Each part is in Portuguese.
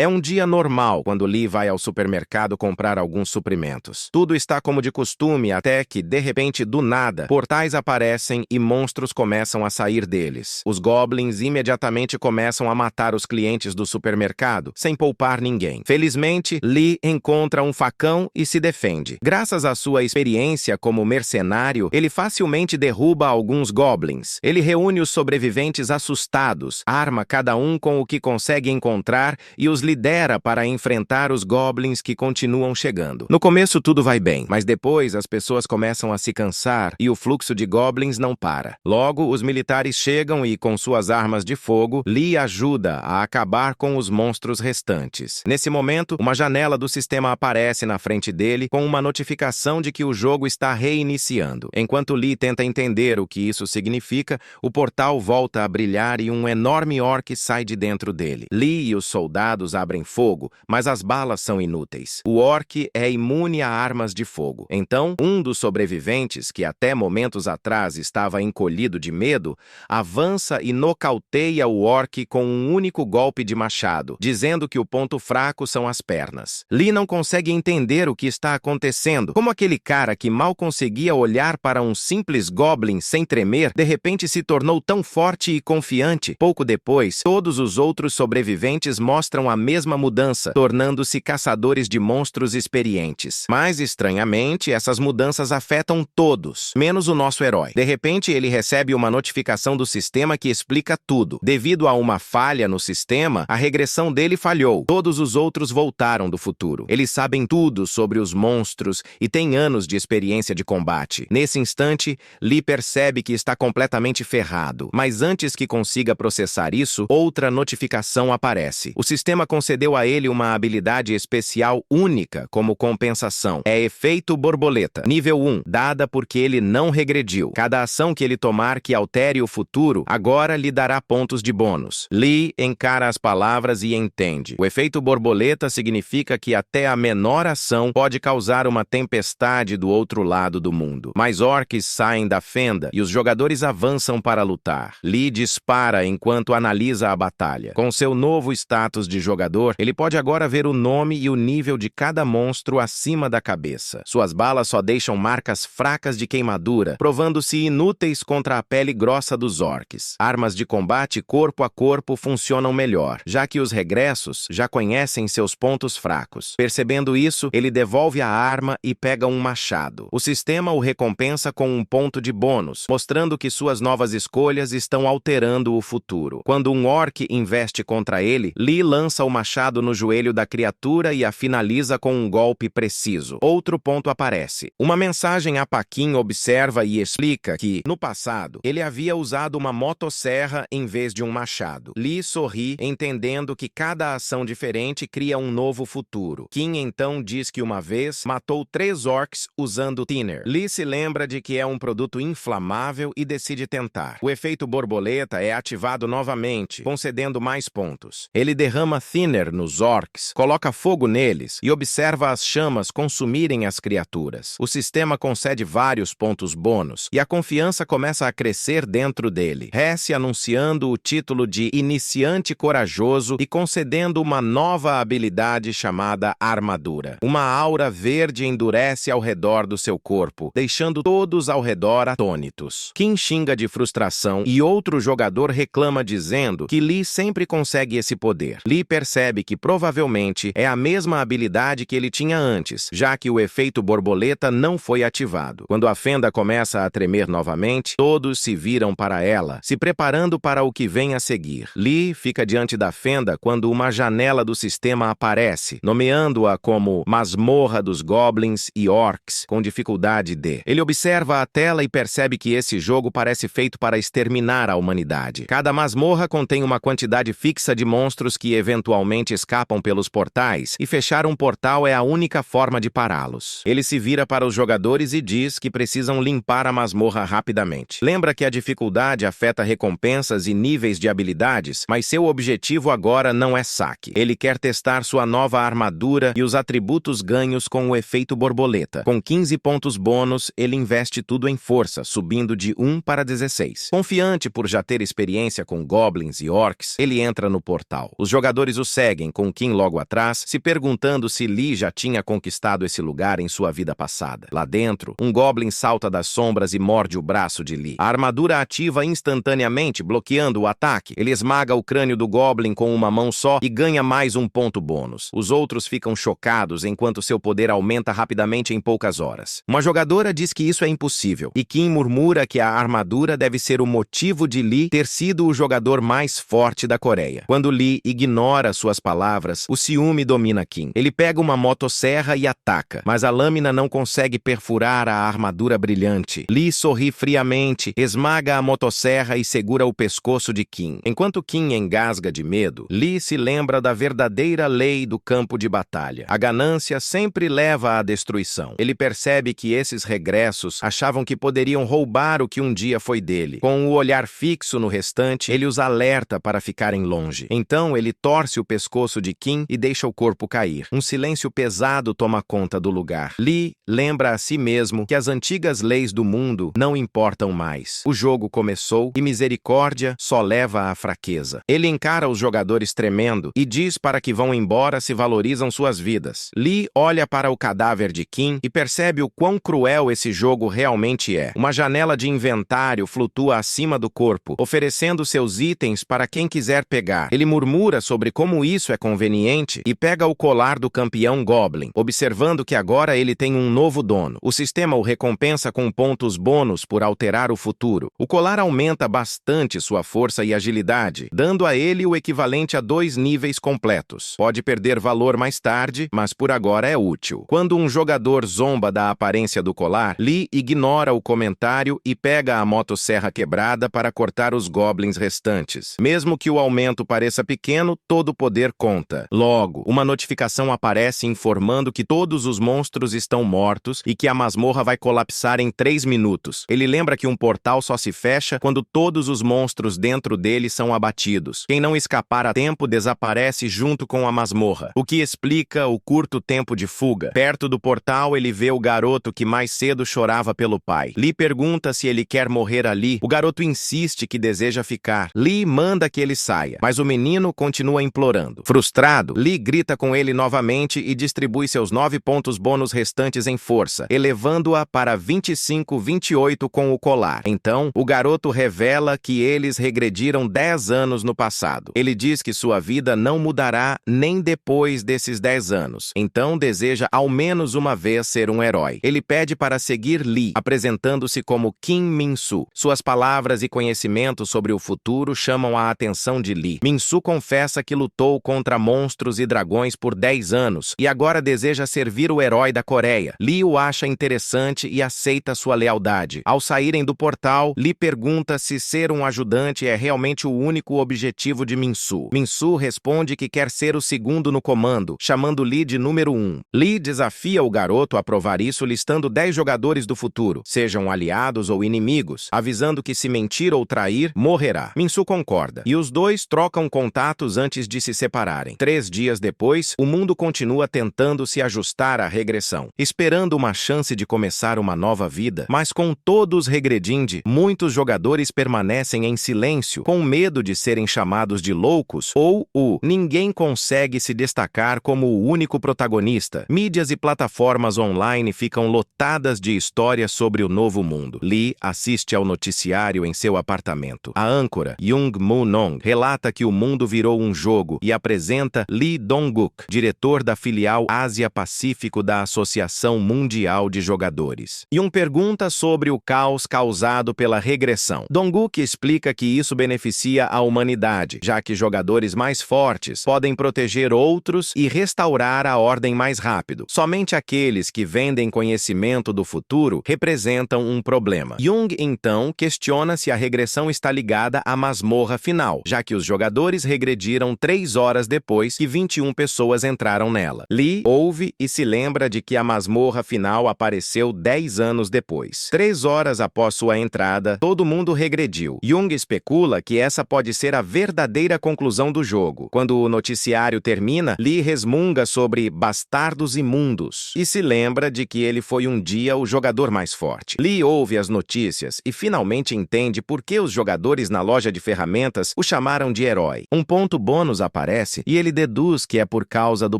É um dia normal quando Lee vai ao supermercado comprar alguns suprimentos. Tudo está como de costume até que, de repente, do nada, portais aparecem e monstros começam a sair deles. Os goblins imediatamente começam a matar os clientes do supermercado, sem poupar ninguém. Felizmente, Lee encontra um facão e se defende. Graças à sua experiência como mercenário, ele facilmente derruba alguns goblins. Ele reúne os sobreviventes assustados, arma cada um com o que consegue encontrar e os lidera para enfrentar os goblins que continuam chegando. No começo tudo vai bem, mas depois as pessoas começam a se cansar e o fluxo de goblins não para. Logo, os militares chegam e, com suas armas de fogo, Lee ajuda a acabar com os monstros restantes. Nesse momento, uma janela do sistema aparece na frente dele com uma notificação de que o jogo está reiniciando. Enquanto Lee tenta entender o que isso significa, o portal volta a brilhar e um enorme orc sai de dentro dele. Lee e os soldados abrem fogo, mas as balas são inúteis. O orc é imune a armas de fogo. Então, um dos sobreviventes, que até momentos atrás estava encolhido de medo, avança e nocauteia o orc com um único golpe de machado, dizendo que o ponto fraco são as pernas. Lee não consegue entender o que está acontecendo. Como aquele cara que mal conseguia olhar para um simples goblin sem tremer, de repente se tornou tão forte e confiante. Pouco depois, todos os outros sobreviventes mostram a mesma mudança, tornando-se caçadores de monstros experientes. Mas, estranhamente, essas mudanças afetam todos, menos o nosso herói. De repente, ele recebe uma notificação do sistema que explica tudo. Devido a uma falha no sistema, a regressão dele falhou. Todos os outros voltaram do futuro. Eles sabem tudo sobre os monstros e têm anos de experiência de combate. Nesse instante, Lee percebe que está completamente ferrado. Mas antes que consiga processar isso, outra notificação aparece. O sistema concedeu a ele uma habilidade especial única como compensação. É efeito borboleta, nível 1, dada porque ele não regrediu. Cada ação que ele tomar que altere o futuro, agora lhe dará pontos de bônus. Lee encara as palavras e entende. O efeito borboleta significa que até a menor ação pode causar uma tempestade do outro lado do mundo. Mais orcs saem da fenda e os jogadores avançam para lutar. Lee dispara enquanto analisa a batalha. Com seu novo status de jogador, ele pode agora ver o nome e o nível de cada monstro acima da cabeça. Suas balas só deixam marcas fracas de queimadura, provando-se inúteis contra a pele grossa dos orcs. Armas de combate corpo a corpo funcionam melhor, já que os regressos já conhecem seus pontos fracos. Percebendo isso, ele devolve a arma e pega um machado. O sistema o recompensa com um ponto de bônus, mostrando que suas novas escolhas estão alterando o futuro. Quando um orc investe contra ele, Lee lança o machado no joelho da criatura e a finaliza com um golpe preciso. Outro ponto aparece. Uma mensagem a Paquin observa e explica que, no passado, ele havia usado uma motosserra em vez de um machado. Lee sorri, entendendo que cada ação diferente cria um novo futuro. Kim então diz que uma vez matou 3 orcs usando thinner. Lee se lembra de que é um produto inflamável e decide tentar. O efeito borboleta é ativado novamente, concedendo mais pontos. Ele derrama thinner nos orcs, coloca fogo neles e observa as chamas consumirem as criaturas. O sistema concede vários pontos bônus e a confiança começa a crescer dentro dele. Hesse anunciando o título de Iniciante Corajoso e concedendo uma nova habilidade chamada Armadura. Uma aura verde endurece ao redor do seu corpo, deixando todos ao redor atônitos. Kim xinga de frustração e outro jogador reclama dizendo que Lee sempre consegue esse poder. Lee percebe que provavelmente é a mesma habilidade que ele tinha antes, já que o efeito borboleta não foi ativado. Quando a fenda começa a tremer novamente, todos se viram para ela, se preparando para o que vem a seguir. Lee fica diante da fenda quando uma janela do sistema aparece, nomeando-a como Masmorra dos Goblins e Orcs, com dificuldade D. Ele observa a tela e percebe que esse jogo parece feito para exterminar a humanidade. Cada masmorra contém uma quantidade fixa de monstros que eventualmente escapam pelos portais, e fechar um portal é a única forma de pará-los. Ele se vira para os jogadores e diz que precisam limpar a masmorra rapidamente. Lembra que a dificuldade afeta recompensas e níveis de habilidades, mas seu objetivo agora não é saque. Ele quer testar sua nova armadura e os atributos ganhos com o efeito borboleta. Com 15 pontos bônus, ele investe tudo em força, subindo de 1 para 16. Confiante por já ter experiência com goblins e orcs, ele entra no portal. Os jogadores o prosseguem com Kim logo atrás, se perguntando se Lee já tinha conquistado esse lugar em sua vida passada. Lá dentro, um Goblin salta das sombras e morde o braço de Lee. A armadura ativa instantaneamente, bloqueando o ataque. Ele esmaga o crânio do Goblin com uma mão só e ganha mais um ponto bônus. Os outros ficam chocados enquanto seu poder aumenta rapidamente em poucas horas. Uma jogadora diz que isso é impossível, e Kim murmura que a armadura deve ser o motivo de Lee ter sido o jogador mais forte da Coreia. Quando Lee ignora suas palavras, o ciúme domina Kim. Ele pega uma motosserra e ataca, mas a lâmina não consegue perfurar a armadura brilhante. Lee sorri friamente, esmaga a motosserra e segura o pescoço de Kim. Enquanto Kim engasga de medo, Lee se lembra da verdadeira lei do campo de batalha. A ganância sempre leva à destruição. Ele percebe que esses regressos achavam que poderiam roubar o que um dia foi dele. Com o olhar fixo no restante, ele os alerta para ficarem longe. Então, ele torce o pescoço de Kim e deixa o corpo cair. Um silêncio pesado toma conta do lugar. Lee lembra a si mesmo que as antigas leis do mundo não importam mais. O jogo começou e misericórdia só leva à fraqueza. Ele encara os jogadores tremendo e diz para que vão embora se valorizam suas vidas. Lee olha para o cadáver de Kim e percebe o quão cruel esse jogo realmente é. Uma janela de inventário flutua acima do corpo, oferecendo seus itens para quem quiser pegar. Ele murmura sobre como isso é conveniente e pega o colar do campeão Goblin, observando que agora ele tem um novo dono. O sistema o recompensa com pontos bônus por alterar o futuro. O colar aumenta bastante sua força e agilidade, dando a ele o equivalente a 2 níveis completos. Pode perder valor mais tarde, mas por agora é útil. Quando um jogador zomba da aparência do colar, Lee ignora o comentário e pega a motosserra quebrada para cortar os goblins restantes. Mesmo que o aumento pareça pequeno, todo poder conta. Logo, uma notificação aparece informando que todos os monstros estão mortos e que a masmorra vai colapsar em 3 minutos. Ele lembra que um portal só se fecha quando todos os monstros dentro dele são abatidos. Quem não escapar a tempo desaparece junto com a masmorra, o que explica o curto tempo de fuga. Perto do portal, ele vê o garoto que mais cedo chorava pelo pai. Lee pergunta se ele quer morrer ali. O garoto insiste que deseja ficar. Lee manda que ele saia, mas o menino continua implorando. Frustrado, Lee grita com ele novamente e distribui seus 9 pontos bônus restantes em força, elevando-a para 25-28 com o colar. Então, o garoto revela que eles regrediram 10 anos no passado. Ele diz que sua vida não mudará nem depois desses 10 anos. Então, deseja ao menos uma vez ser um herói. Ele pede para seguir Lee, apresentando-se como Kim Min-soo. Suas palavras e conhecimentos sobre o futuro chamam a atenção de Lee. Min-soo confessa que lutou contra monstros e dragões por 10 anos e agora deseja servir o herói da Coreia. Lee o acha interessante e aceita sua lealdade. Ao saírem do portal, Lee pergunta se ser um ajudante é realmente o único objetivo de Min-soo. Min-soo responde que quer ser o segundo no comando, chamando Lee de número 1. Lee desafia o garoto a provar isso listando 10 jogadores do futuro, sejam aliados ou inimigos, avisando que se mentir ou trair, morrerá. Min-soo concorda, e os dois trocam contatos antes de se separarem. 3 dias depois, o mundo continua tentando se ajustar à regressão, esperando uma chance de começar uma nova vida, mas com todos regredindo, muitos jogadores permanecem em silêncio, com medo de serem chamados de loucos ou ninguém consegue se destacar como o único protagonista. Mídias e plataformas online ficam lotadas de histórias sobre o novo mundo. Lee assiste ao noticiário em seu apartamento. A âncora, Jung Moo-nong, relata que o mundo virou um jogo e apresenta Lee Dong-guk, diretor da filial Ásia-Pacífico da Associação Mundial de Jogadores. Jung pergunta sobre o caos causado pela regressão. Dong-guk explica que isso beneficia a humanidade, já que jogadores mais fortes podem proteger outros e restaurar a ordem mais rápido. Somente aqueles que vendem conhecimento do futuro representam um problema. Jung, então, questiona se a regressão está ligada à masmorra final, já que os jogadores regrediram 3 horas depois que 21 pessoas entraram nela. Lee ouve e se lembra de que a masmorra final apareceu 10 anos depois. 3 horas após sua entrada, todo mundo regrediu. Jung especula que essa pode ser a verdadeira conclusão do jogo. Quando o noticiário termina, Lee resmunga sobre bastardos imundos e se lembra de que ele foi um dia o jogador mais forte. Lee ouve as notícias e finalmente entende por que os jogadores na loja de ferramentas o chamaram de herói. Um ponto bônus aparece desaparece e ele deduz que é por causa do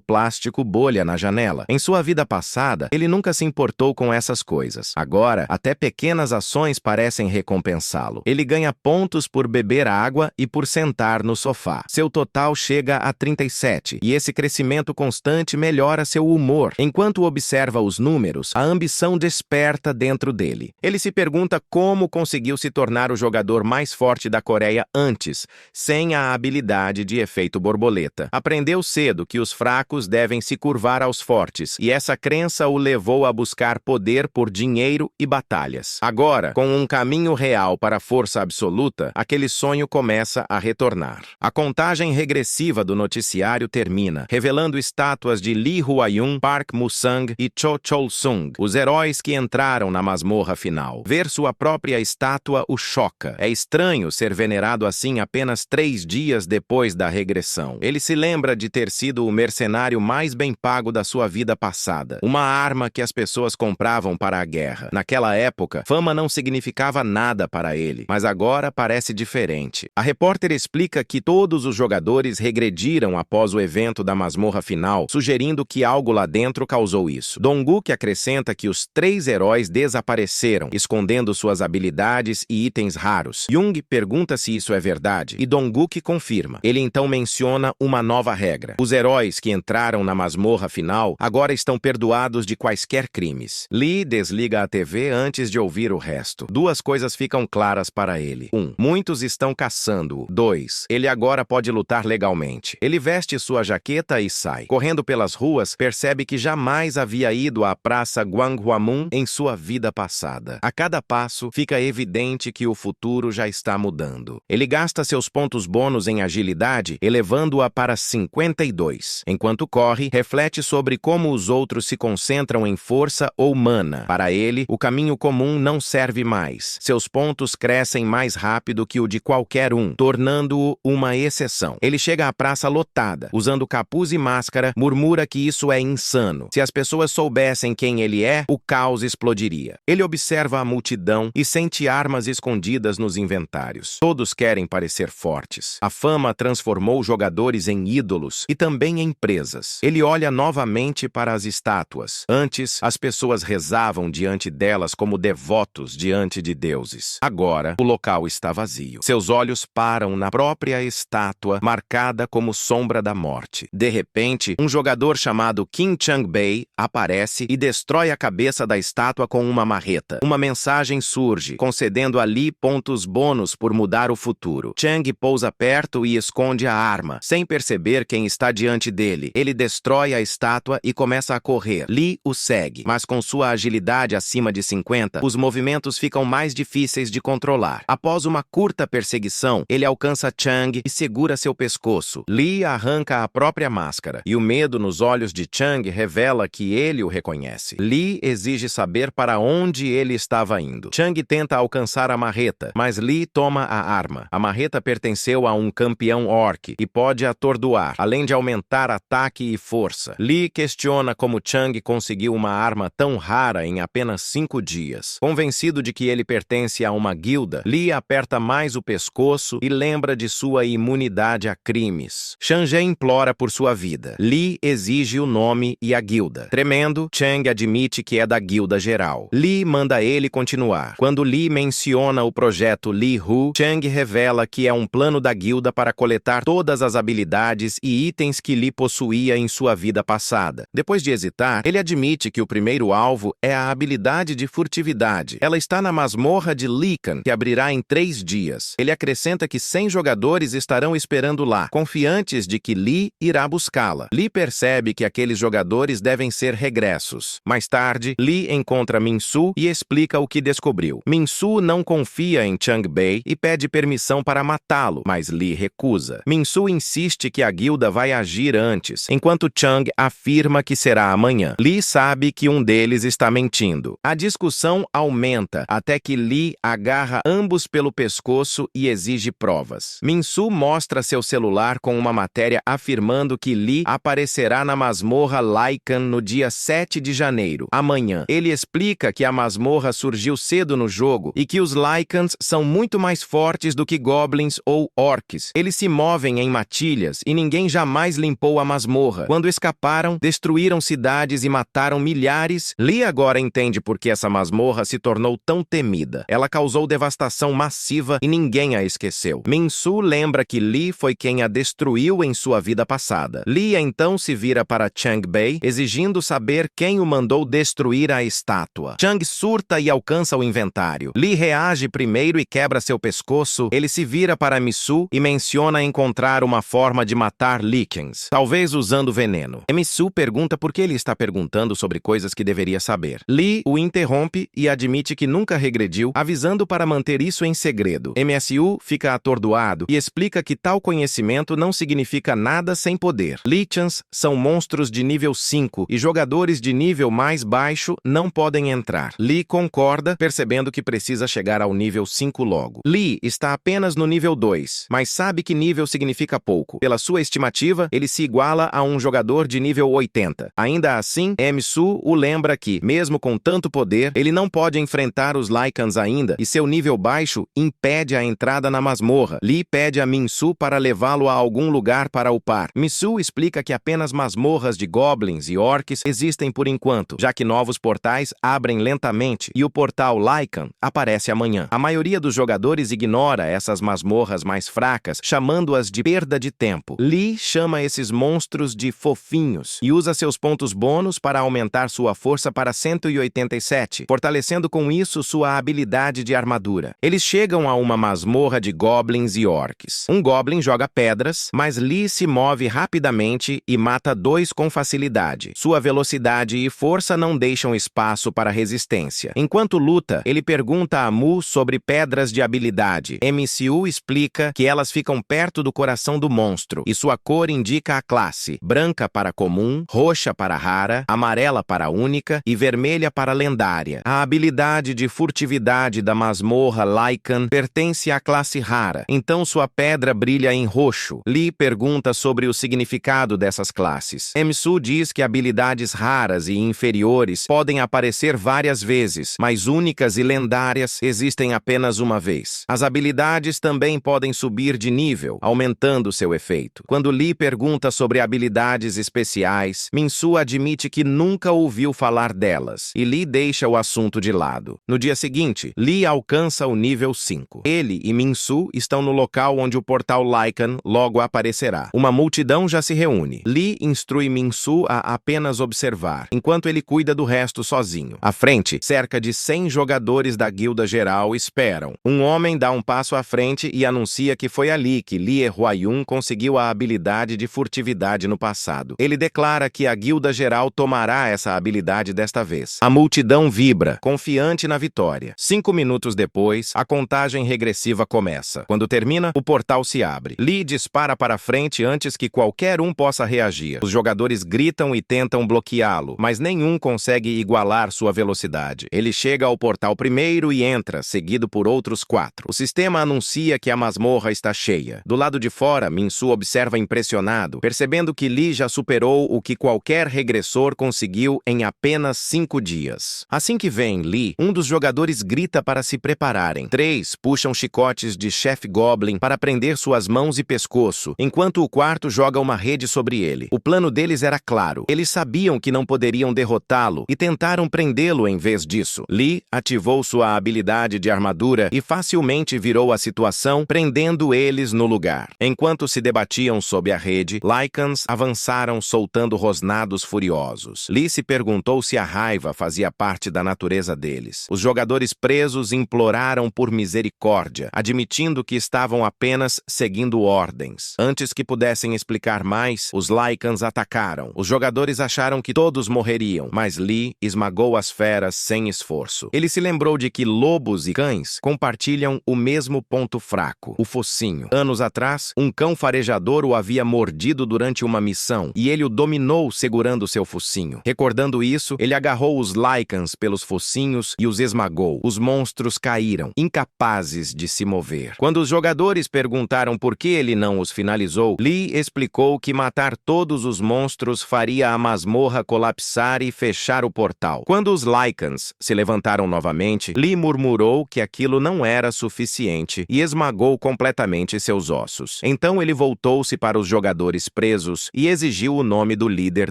plástico bolha na janela. Em sua vida passada, ele nunca se importou com essas coisas. Agora, até pequenas ações parecem recompensá-lo. Ele ganha pontos por beber água e por sentar no sofá. Seu total chega a 37, e esse crescimento constante melhora seu humor. Enquanto observa os números, a ambição desperta dentro dele. Ele se pergunta como conseguiu se tornar o jogador mais forte da Coreia antes, sem a habilidade de efeito borboleta. Aprendeu cedo que os fracos devem se curvar aos fortes, e essa crença o levou a buscar poder por dinheiro e batalhas. Agora, com um caminho real para a força absoluta, aquele sonho começa a retornar. A contagem regressiva do noticiário termina, revelando estátuas de Lee Hwa-yun, Park Mu-sung e Cho Chol-sung, os heróis que entraram na masmorra final. Ver sua própria estátua o choca. É estranho ser venerado assim apenas 3 dias depois da regressão. Ele se lembra de ter sido o mercenário mais bem pago da sua vida passada, uma arma que as pessoas compravam para a guerra. Naquela época, fama não significava nada para ele, mas agora parece diferente. A repórter explica que todos os jogadores regrediram após o evento da masmorra final, sugerindo que algo lá dentro causou isso. Dong-guk acrescenta que os 3 heróis desapareceram, escondendo suas habilidades e itens raros. Jung pergunta se isso é verdade, e Dong-guk confirma. Ele então menciona uma nova regra. Os heróis que entraram na masmorra final agora estão perdoados de quaisquer crimes. Lee desliga a TV antes de ouvir o resto. 2 coisas ficam claras para ele. 1. Muitos estão caçando-o. 2. Ele agora pode lutar legalmente. Ele veste sua jaqueta e sai. Correndo pelas ruas, percebe que jamais havia ido à praça Gwanghwamun em sua vida passada. A cada passo, fica evidente que o futuro já está mudando. Ele gasta seus pontos bônus em agilidade, elevando-a para 52. Enquanto corre, reflete sobre como os outros se concentram em força ou mana. Para ele, o caminho comum não serve mais. Seus pontos crescem mais rápido que o de qualquer um, tornando-o uma exceção. Ele chega à praça lotada, usando capuz e máscara, murmura que isso é insano. Se as pessoas soubessem quem ele é, o caos explodiria. Ele observa a multidão e sente armas escondidas nos inventários. Todos querem parecer fortes. A fama transformou jogadores em ídolos e também em presas. Ele olha novamente para as estátuas. Antes, as pessoas rezavam diante delas como devotos diante de deuses. Agora, o local está vazio. Seus olhos param na própria estátua, marcada como sombra da morte. De repente, um jogador chamado Kim Chang-bae aparece e destrói a cabeça da estátua com uma marreta. Uma mensagem surge, concedendo a Lee pontos bônus por mudar o futuro. Chang pousa perto e esconde a arma, sem perceber quem está diante dele. Ele destrói a estátua e começa a correr. Lee o segue, mas com sua agilidade acima de 50, os movimentos ficam mais difíceis de controlar. Após uma curta perseguição, ele alcança Chang e segura seu pescoço. Lee arranca a própria máscara, e o medo nos olhos de Chang revela que ele o reconhece. Lee exige saber para onde ele estava indo. Chang tenta alcançar a marreta, mas Lee toma a arma. A marreta pertenceu a um campeão orc e pode atordoar, além de aumentar ataque e força. Lee questiona como Chang conseguiu uma arma tão rara em apenas 5 dias. Convencido de que ele pertence a uma guilda, Lee aperta mais o pescoço e lembra de sua imunidade a crimes. Chang implora por sua vida. Lee exige o nome e a guilda. Tremendo, Chang admite que é da guilda geral. Lee manda ele continuar. Quando Lee menciona o projeto Lee Hu, Chang revela que é um plano da guilda para coletar todas as habilidades e itens que Lee possuía em sua vida passada. Depois de hesitar, ele admite que o primeiro alvo é a habilidade de furtividade. Ela está na masmorra de Likan, que abrirá em 3 dias. Ele acrescenta que 100 jogadores estarão esperando lá, confiantes de que Lee irá buscá-la. Lee percebe que aqueles jogadores devem ser regressos. Mais tarde, Lee encontra Min-soo e explica o que descobriu. Min-soo não confia em Chang-bae e pede permissão para matá-lo, mas Lee recusa. Min-soo insiste que a guilda vai agir antes, enquanto Chang afirma que será amanhã. Lee sabe que um deles está mentindo. A discussão aumenta até que Lee agarra ambos pelo pescoço e exige provas. Min-soo mostra seu celular com uma matéria afirmando que Lee aparecerá na masmorra Lycan no dia 7 de janeiro, amanhã. Ele explica que a masmorra surgiu cedo no jogo e que os Lycans são muito mais fortes do que goblins ou orcs. Eles se movem em matilhas e ninguém jamais limpou a masmorra. Quando escaparam, destruíram cidades e mataram milhares. Lee agora entende por que essa masmorra se tornou tão temida. Ela causou devastação massiva e ninguém a esqueceu. Min-Su lembra que Lee foi quem a destruiu em sua vida passada. Lee então se vira para Chang-Bei, exigindo saber quem o mandou destruir a estátua. Chang surta e alcança o inventário. Lee reage primeiro e quebra seu pescoço. Ele se vira para Mi-Su e menciona encontrar uma forma de matar líquens, talvez usando veneno. Mi-Su pergunta por que ele está perguntando sobre coisas que deveria saber. Lee o interrompe e admite que nunca regrediu, avisando para manter isso em segredo. MSU fica atordoado e explica que tal conhecimento não significa nada sem poder. Lichens são monstros de nível 5 e jogadores de nível mais baixo não podem entrar. Lee concorda, percebendo que precisa chegar ao nível 5 logo. Lee está apenas no nível 2, mas sabe que nível significa pouco. Pela sua estimativa, ele se iguala a um jogador de nível 80. Ainda assim, MSU o lembra que, mesmo com tanto poder, ele não pode enfrentar os Lycans ainda e seu nível baixo impede a entrada na masmorra. Lee pede a Min-Su para levá-lo a algum lugar para upar. Mi-Su explica que apenas masmorras de goblins e orcs existem por enquanto, já que novos portais abrem lentamente e o portal Lycan aparece amanhã. A maioria dos jogadores ignora essas masmorras mais fracas, chamando-as de perda de tempo. Lee chama esses monstros de fofinhos e usa seus pontos bônus para aumentar sua força para 187, fortalecendo com isso sua habilidade de armadura. Eles chegam a uma masmorra de goblins e orcs. Um goblin joga pedras, mas Lee se move rapidamente e mata 2 com facilidade. Sua velocidade e força não deixam espaço para resistência. Enquanto luta, ele pergunta a Mu sobre pedras de habilidade. MCU explica que elas ficam perto do coração do monstro e sua cor indica a classe: branca para comum, roxa para rara, amarela para única e vermelha para lendária. A habilidade de furtividade da masmorra Lycan pertence à classe rara, então sua pedra brilha em roxo. Lee pergunta sobre o significado dessas classes. MSU diz que habilidades raras e inferiores podem aparecer várias vezes, mas únicas e lendárias existem apenas uma vez. As habilidades também podem subir de nível, aumentando seu efeito. Quando Lee pergunta sobre habilidades especiais, Min-Su admite que nunca ouviu falar delas, e Lee deixa o assunto de lado. No dia seguinte, Lee alcança o nível 5. Ele e Min-Su estão no local onde o portal Lycan logo aparecerá. Uma multidão já se reúne. Lee instrui Min-Su a apenas observar, enquanto ele cuida do resto sozinho. À frente, cerca de 100 jogadores da Guilda Geral esperam. Um homem dá um passo à frente e anuncia que foi ali que Lee Huayun conseguiu a habilidade de furtividade no passado. Ele declara que a Guilda Geral tomará essa habilidade desta vez. A multidão vibra, confiante na vitória. 5 minutos depois, a contagem regressiva começa. Quando termina, o portal se abre. Lee dispara para frente antes que qualquer um possa reagir. Os jogadores gritam e tentam bloqueá-lo, mas nenhum consegue igualar sua velocidade. Ele chega ao portal primeiro e entra, seguido por outros 4. O sistema anuncia que a masmorra está cheia. Do lado de fora, Min-Su observa impressionado, percebendo que Lee já superou o que qualquer regressor conseguiu em apenas 5 dias. Assim que vem Lee, um dos jogadores grita para se prepararem. 3 puxam chicotes de chefe Goblin para prender suas mãos e pescoço, enquanto o quarto joga uma rede sobre ele. O plano deles era claro. Eles sabiam que não poderiam derrotá-lo e tentaram prendê-lo em vez disso. Lee ativou sua habilidade de armadura e facilmente virou a situação, prendendo eles no lugar. Enquanto se debatiam sob a rede, Lycans avançaram soltando rosnados furiosos. Lee se perguntou se a raiva fazia parte da natureza deles. Os jogadores presos imploraram por misericórdia, admitindo que estavam apenas seguindo ordens. Antes que pudessem explicar mais, os Lycans atacaram. Os jogadores acharam que todos morreriam, mas Lee esmagou as feras sem esforço. Ele se lembrou de que lobos e cães compartilham o mesmo ponto fraco, o focinho. Anos atrás, um cão farejador o havia mordido durante uma missão, e ele o dominou segurando seu focinho. Recordando isso, ele agarrou os Lycans pelos focinhos e os esmagou. Os monstros caíram, incapazes de se mover. Quando os jogadores perguntaram por que ele não os finalizou, Lee explicou que matar todos os monstros faria a masmorra colapsar e fechar o portal. Quando os Lycans se levantaram novamente, Lee murmurou que aquilo não era suficiente e esmagou completamente seus ossos. Então Então ele voltou-se para os jogadores presos e exigiu o nome do líder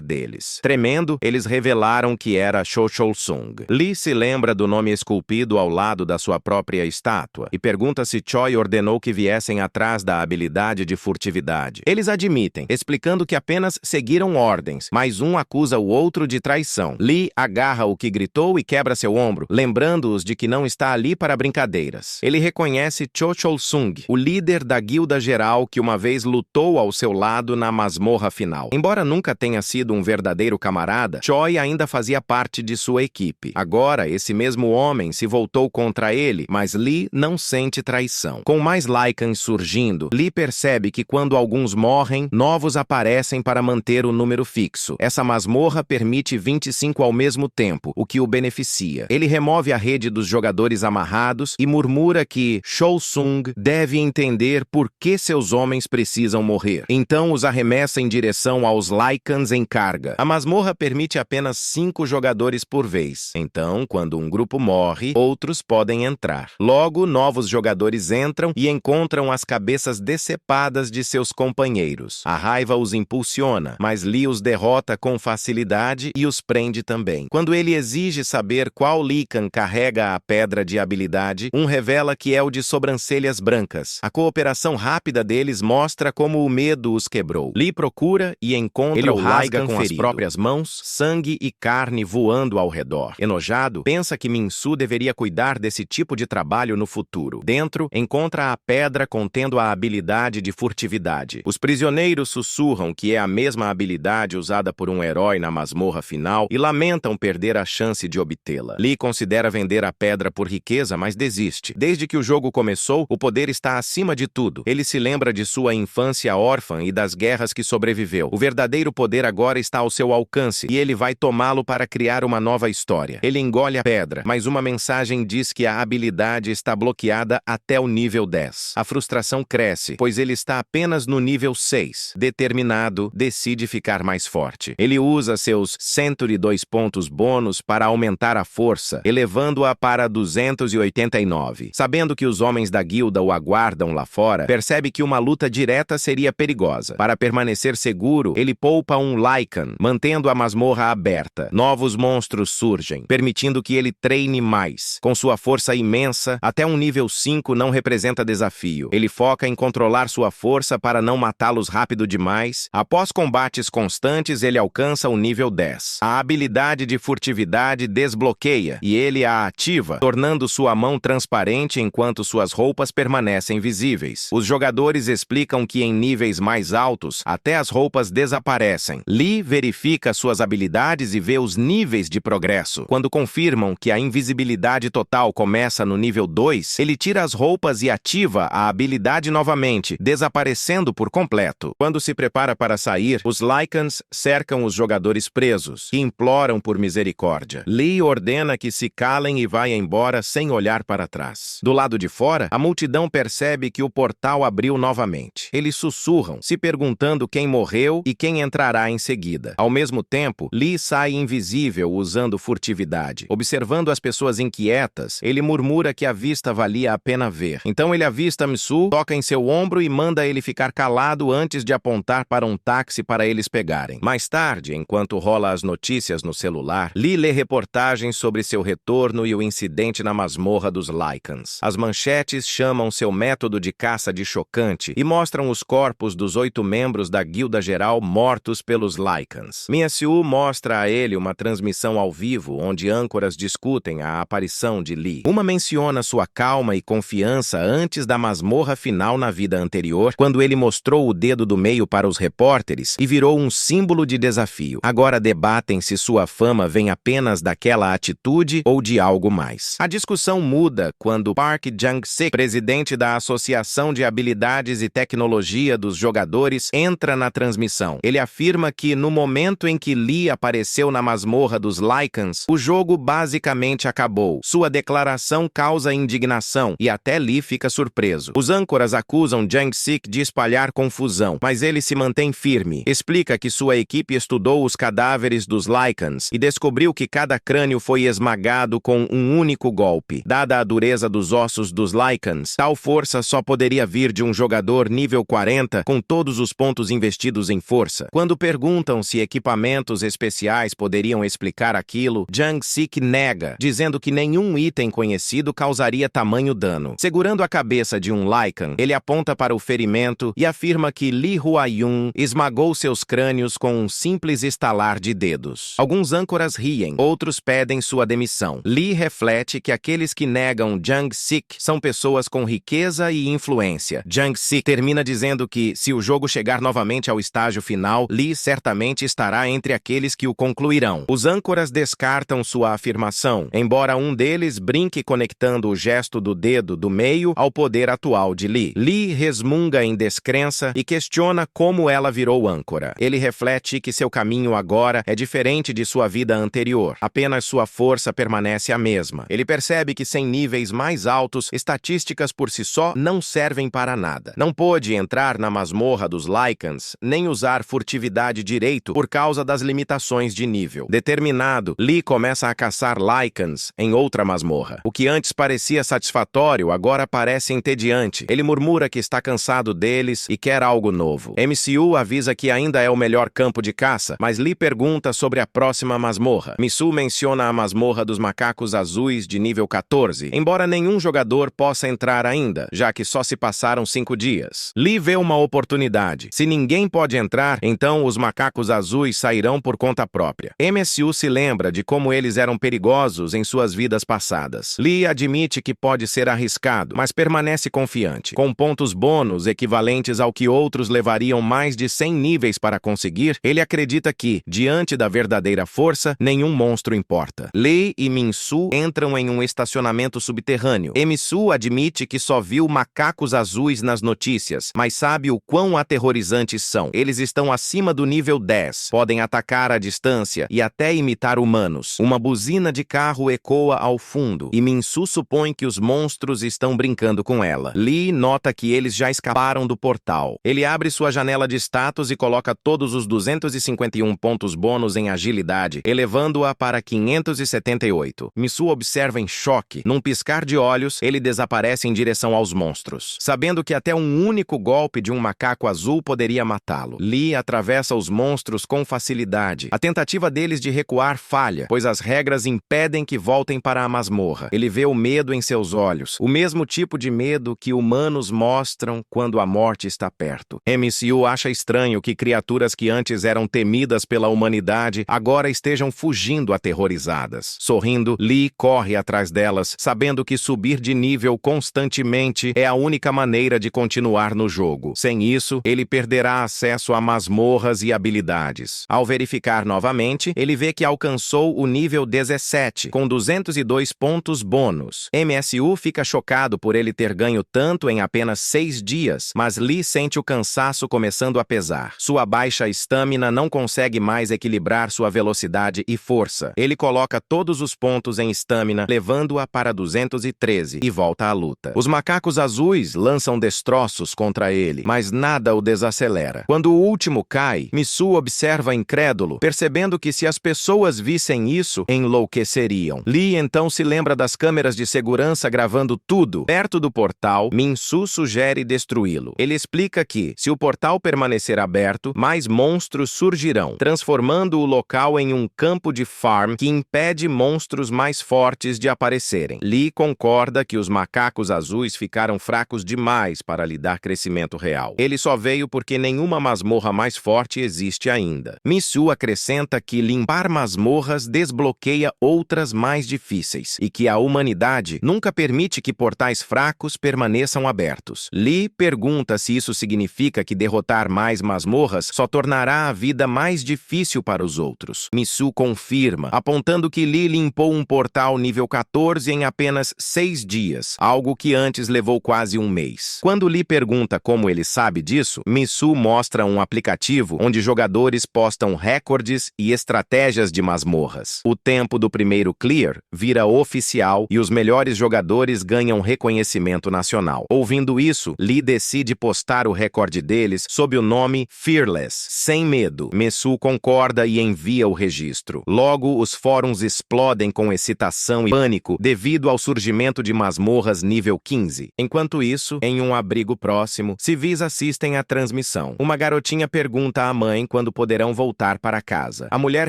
deles. Tremendo, eles revelaram que era Cho-Chol-Sung. Lee se lembra do nome esculpido ao lado da sua própria estátua e pergunta se Choi ordenou que viessem atrás da habilidade de furtividade. Eles admitem, explicando que apenas seguiram ordens, mas um acusa o outro de traição. Lee agarra o que gritou e quebra seu ombro, lembrando-os de que não está ali para brincadeiras. Ele reconhece Cho-Chol-Sung, o líder da guilda geral que uma vez lutou ao seu lado na masmorra final. Embora nunca tenha sido um verdadeiro camarada, Choi ainda fazia parte de sua equipe. Agora, esse mesmo homem se voltou contra ele, mas Lee não sente traição. Com mais Lycans surgindo, Lee percebe que quando alguns morrem, novos aparecem para manter o número fixo. Essa masmorra permite 25 ao mesmo tempo, o que o beneficia. Ele remove a rede dos jogadores amarrados e murmura que Cho-Sung deve entender por que seus homens precisam morrer. Então os arremessa em direção aos Lycans em carga. A masmorra permite apenas 5 jogadores por vez. Então, quando um grupo morre, outros podem entrar. Logo, novos jogadores entram e encontram as cabeças decepadas de seus companheiros. A raiva os impulsiona, mas Lee os derrota com facilidade e os prende também. Quando ele exige saber qual Lycan carrega a pedra de habilidade, um revela que é o de sobrancelhas brancas. A cooperação rápida deles mostra como o medo os quebrou. Lee procura e encontra o Lycan com as próprias mãos, sangue e carne voando ao redor. Enojado, pensa que Min-Soo deveria cuidar desse tipo de trabalho no futuro. Dentro, encontra a pedra contendo a habilidade de furtividade. Os prisioneiros sussurram que é a mesma habilidade usada por um herói na masmorra final e lamentam perder a chance de obtê-la. Lee considera vender a pedra por riqueza, mas desiste. Desde que o jogo começou, o poder está acima de tudo. Ele se lembra de sua infância órfã e das guerras que sobreviveu. O verdadeiro poder agora está ao seu alcance e ele vai tomá-lo para criar uma nova história. Ele engole a pedra, mas uma mensagem diz que a habilidade está bloqueada até o nível 10. A frustração cresce, pois ele está apenas no nível 6. Determinado, decide ficar mais forte. Ele usa seus 102 pontos bônus para aumentar a força, elevando-a para 289. Sabendo que os homens da guilda o aguardam lá fora, percebe que uma luta direta seria perigosa. Para permanecer seguro, ele poupa um Lycan, mantendo a masmorra aberta. Novos monstros surgem, permitindo que ele treine mais. Com sua força imensa, até um nível 5 não representa desafio. Ele foca em controlar sua força para não matá-los rápido demais. Após combates constantes, ele alcança o nível 10. A habilidade de furtividade desbloqueia e ele a ativa, tornando sua mão transparente enquanto suas roupas permanecem visíveis. Os jogadores explicam que em níveis mais altos, até as roupas desaparecem. Lee verifica suas habilidades e vê os níveis de progresso. Quando confirmam que a invisibilidade total começa no nível 2, ele tira as roupas e ativa a habilidade novamente, desaparecendo por completo. Quando se prepara para sair, os Lycans cercam os jogadores presos e imploram por misericórdia. Lee ordena que se calem e vai embora sem olhar para trás. Do lado de fora, a multidão percebe que o portal abriu novamente. Eles sussurram, se perguntando quem morreu e quem entrará em seguida. Ao mesmo tempo, Lee sai invisível usando furtividade. Observando as pessoas inquietas, ele murmura que a vista valia a pena ver. Então ele avista Min-Soo, toca em seu ombro e manda ele ficar calado antes de apontar para um táxi para eles pegarem. Mais tarde, enquanto rola as notícias no celular, Lee lê reportagens sobre seu retorno e o incidente na masmorra dos Lycans. As manchetes chamam seu método de caça de chocante e mostram os corpos dos 8 membros da guilda geral mortos pelos Lycans. Min-Soo mostra a ele uma transmissão ao vivo onde âncoras discutem a aparição de Lee. Uma menciona sua calma e confiança antes da masmorra final na vida anterior, quando ele mostrou o dedo do meio para os repórteres e virou um símbolo de desafio. Agora debatem se sua fama vem apenas daquela atitude ou de algo mais. A discussão muda quando Park Jang-sik, presidente da Associação de Habilidades e Tecnologia dos Jogadores, entra na transmissão. Ele afirma que, no momento em que Lee apareceu na masmorra dos Lycans, o jogo basicamente acabou. Sua declaração causa indignação e até Lee fica surpreso. Os âncoras acusam Jang-sik de espalhar confusão, mas ele se mantém firme. Explica que sua equipe estudou os cadáveres dos Lycans e descobriu que cada crânio foi esmagado com um único golpe. Dada a dureza dos ossos dos Lycans, tal força só poderia vir de um jogador nível 40 com todos os pontos investidos em força. Quando perguntam se equipamentos especiais poderiam explicar aquilo, Jang-sik nega, dizendo que nenhum item conhecido causaria tamanho dano. Segurando a cabeça de um Lycan, ele aponta para o ferimento e afirma que Lee Hua-yun esmagou seus crânios com um simples estalar de dedos. Alguns âncoras riem, outros pedem sua demissão. Lee reflete que aqueles que negam Jang-sik são pessoas com riqueza e influência. Jang-sik termina dizendo que, se o jogo chegar novamente ao estágio final, Lee certamente estará entre aqueles que o concluirão. Os âncoras descartam sua afirmação, embora um deles brinque conectando o gesto do dedo do meio ao poder atual de Lee. Lee resmunga em descrença e questiona como ela virou âncora. Ele reflete que seu caminho agora é diferente de sua vida anterior. Apenas sua força permanece a mesma. Ele percebe que sem níveis mais altos, estatísticas por si só não servem para nada. Não pôde entrar na masmorra dos Lycans, nem usar furtividade direito por causa das limitações de nível. Determinado, Lee começa a caçar Lycans em outra masmorra. O que antes parecia satisfatório, agora parece entediante. Ele murmura que está cansado deles e quer algo novo. MCU avisa que ainda é o melhor campo de caça, mas Lee pergunta sobre a próxima masmorra. Misu menciona a masmorra dos macacos azuis de nível 14, embora nenhum jogador possa entrar ainda, já que só se passaram 5 dias. Lee vê uma oportunidade. Se ninguém pode entrar, então os macacos azuis sairão por conta própria. MSU se lembra de como eles eram perigosos em suas vidas passadas. Lee admite que pode ser arriscado, mas permanece confiante. Com pontos bônus equivalentes ao que outros levariam mais de 100 níveis para conseguir, ele acredita que, diante da verdadeira força, nenhum monstro importa. Lee e Minsu entram em um estacionamento subterrâneo. MSU admite que só viu macacos azuis nas notícias, mas sabe o quão aterrorizantes são. Eles estão acima do nível 10, podem atacar à distância e até imitar humanos. Uma buzina de carro ecoa ao fundo, e Minsu supõe que os monstros estão brincando com ela. Lee nota que eles já escaparam do portal. Ele abre sua janela de status e coloca todos os 251 pontos bônus em agilidade, elevando-a para 578. Minsu observa em choque. Num piscar de olhos, ele desaparece em direção aos monstros, sabendo que até um único golpe de um macaco azul poderia matá-lo. Lee atravessa os monstros com facilidade. A tentativa deles de recuar falha, pois as regras impedem que voltem para a masmorra. Ele vê o medo em seus olhos, o mesmo tipo de medo que humanos mostram quando a morte está perto. MCU acha estranho que criaturas que antes eram temidas pela humanidade agora estejam fugindo aterrorizadas. Sorrindo, Lee corre atrás delas, sabendo que subir de nível constantemente é a única maneira de continuar no jogo. Sem isso, ele perderá acesso a masmorras e habilidades. Ao verificar novamente, ele vê que alcançou o nível 17, com 202 pontos bônus. MSU fica chocado por ele ter ganho tanto em apenas 6 dias, mas Lee sente o cansaço começando a pesar. Sua baixa estamina não consegue mais equilibrar sua velocidade e força. Ele coloca todos os pontos em estamina, levando-a para 213, e volta à luta. Os macacos azuis lançam destroços contra ele, mas nada o desacelera. Quando o último cai, Misu observa incrédulo, percebendo que se as pessoas vissem isso, enlouqueceriam. Lee então se lembra das câmeras de segurança gravando tudo. Perto do portal, Minsu sugere destruí-lo. Ele explica que, se o portal permanecer aberto, mais monstros surgirão, transformando o local em um campo de farm que impede monstros mais fortes de aparecerem. Lee concorda que os macacos azuis ficaram fracos demais para lhe dar crescimento real. Ele só veio porque nenhuma masmorra mais forte existe ainda. Misu acrescenta que limpar masmorras desbloqueia outras mais difíceis e que a humanidade nunca permite que portais fracos permaneçam abertos. Lee pergunta se isso significa que derrotar mais masmorras só tornará a vida mais difícil para os outros. Misu confirma, apontando que Lee limpou um portal nível 14 em apenas 6 dias, algo que antes levou quase um mês. Quando Lee pergunta como ele sabe disso, Misu mostra um aplicativo onde jogadores postam recordes e estratégias de masmorras. O tempo do primeiro clear vira oficial e os melhores jogadores ganham reconhecimento nacional. Ouvindo isso, Lee decide postar o recorde deles sob o nome Fearless, sem medo. Misu concorda e envia o registro. Logo, os fóruns explodem com excitação e pânico devido ao surgimento de masmorras nível 15. Enquanto isso, em um abrigo próximo, próximo, civis assistem à transmissão. Uma garotinha pergunta à mãe quando poderão voltar para casa. A mulher